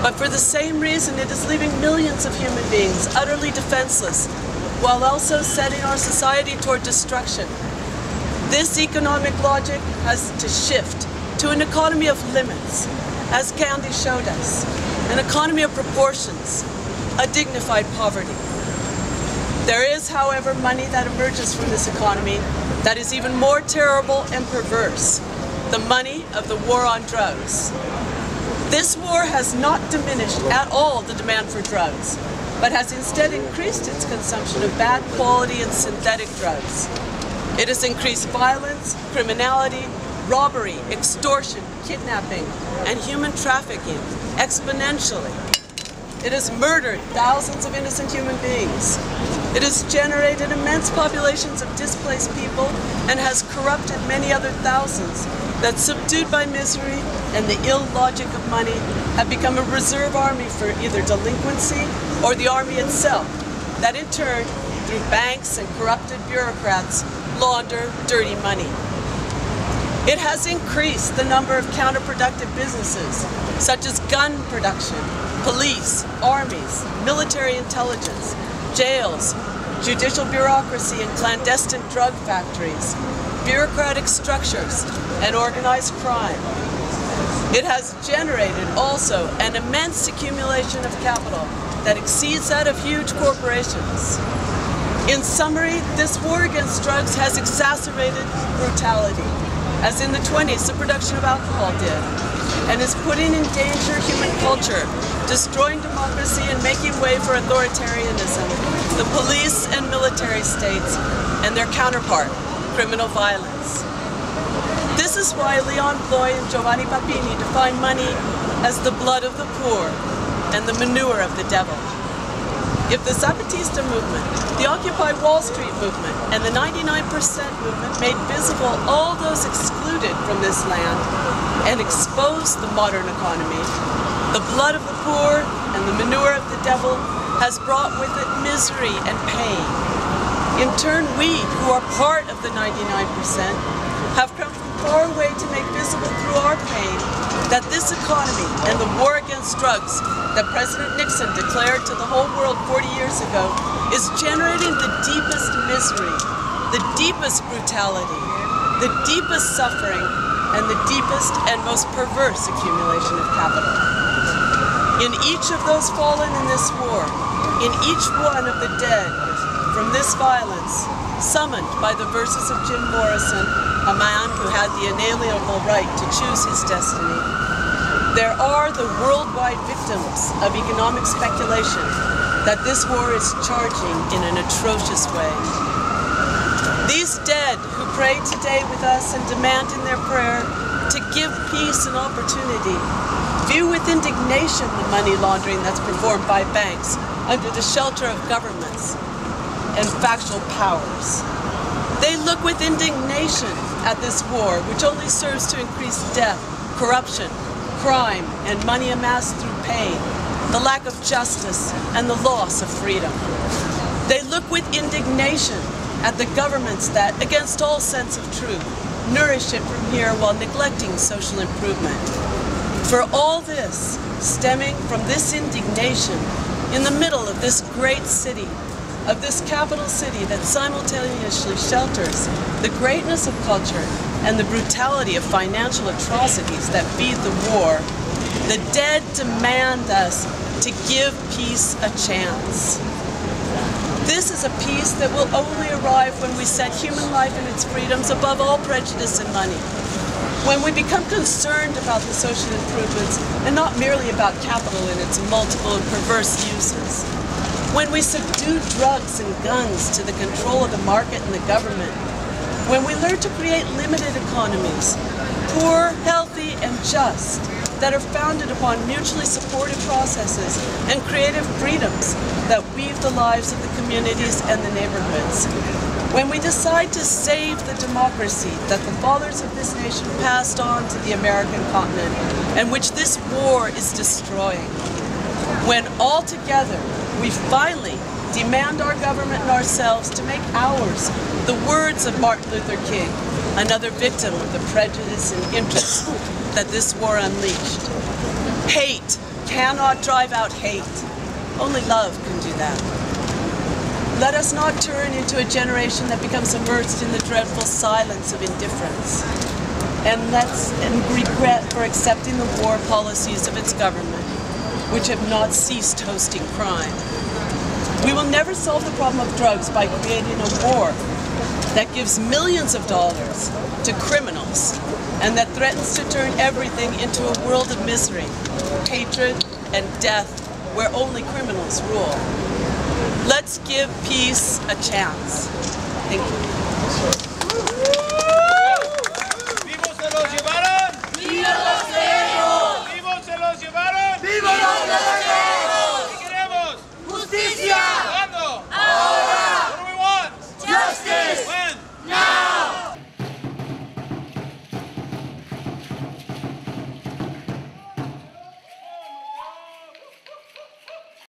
But for the same reason, it is leaving millions of human beings utterly defenseless, while also setting our society toward destruction. This economic logic has to shift to an economy of limits, as Gandhi showed us, an economy of proportions, a dignified poverty. There is, however, money that emerges from this economy that is even more terrible and perverse, the money of the war on drugs. This war has not diminished at all the demand for drugs, but has instead increased its consumption of bad quality and synthetic drugs. It has increased violence, criminality, robbery, extortion, kidnapping, and human trafficking exponentially. It has murdered thousands of innocent human beings. It has generated immense populations of displaced people and has corrupted many other thousands that, subdued by misery and the ill logic of money, have become a reserve army for either delinquency or the army itself, that in turn, through banks and corrupted bureaucrats, launder dirty money. It has increased the number of counterproductive businesses, such as gun production, police, armies, military intelligence, jails, judicial bureaucracy and clandestine drug factories, bureaucratic structures, and organized crime. It has generated also an immense accumulation of capital that exceeds that of huge corporations. In summary, this war against drugs has exacerbated brutality, as in the 20s the production of alcohol did, and is putting in danger human culture, destroying democracy and making way for authoritarianism, the police and military states, and their counterpart, criminal violence. This is why Leon Bloy and Giovanni Papini define money as the blood of the poor and the manure of the devil. If the Zapatista movement, the Occupy Wall Street movement, and the 99% movement made visible all those excluded from this land and exposed the modern economy, the blood of the poor and the manure of the devil has brought with it misery and pain. In turn, we, who are part of the 99%, have come from far away to make visible through our pain that this economy and the war against drugs that President Nixon declared to the whole world 40 years ago is generating the deepest misery, the deepest brutality, the deepest suffering, and the deepest and most perverse accumulation of capital. In each of those fallen in this war, in each one of the dead from this violence, summoned by the verses of Jim Morrison, a man who had the inalienable right to choose his destiny, there are the worldwide victims of economic speculation that this war is charging in an atrocious way. These dead who pray today with us and demand in their prayer to give peace and opportunity view with indignation the money laundering that's performed by banks under the shelter of governments and factual powers. They look with indignation at this war, which only serves to increase death, corruption, crime, and money amassed through pain, the lack of justice, and the loss of freedom. They look with indignation at the governments that, against all sense of truth, nourish it from here while neglecting social improvement. For all this, stemming from this indignation, in the middle of this great city, of this capital city that simultaneously shelters the greatness of culture and the brutality of financial atrocities that feed the war, the dead demand us to give peace a chance. This is a peace that will only arrive when we set human life and its freedoms above all prejudice and money. When we become concerned about the social improvements and not merely about capital in its multiple and perverse uses. When we subdue drugs and guns to the control of the market and the government. When we learn to create limited economies, poor, healthy, and just, that are founded upon mutually supportive processes and creative freedoms that weave the lives of the communities and the neighborhoods. When we decide to save the democracy that the fathers of this nation passed on to the American continent and which this war is destroying. When all together we finally demand our government and ourselves to make ours the words of Martin Luther King, another victim of the prejudice and interest that this war unleashed. Hate cannot drive out hate. Only love can do that. Let us not turn into a generation that becomes immersed in the dreadful silence of indifference and regret for accepting the war policies of its government, which have not ceased hosting crime. We will never solve the problem of drugs by creating a war that gives millions of dollars to criminals and that threatens to turn everything into a world of misery, hatred, and death where only criminals rule. Let's give peace a chance. Thank you.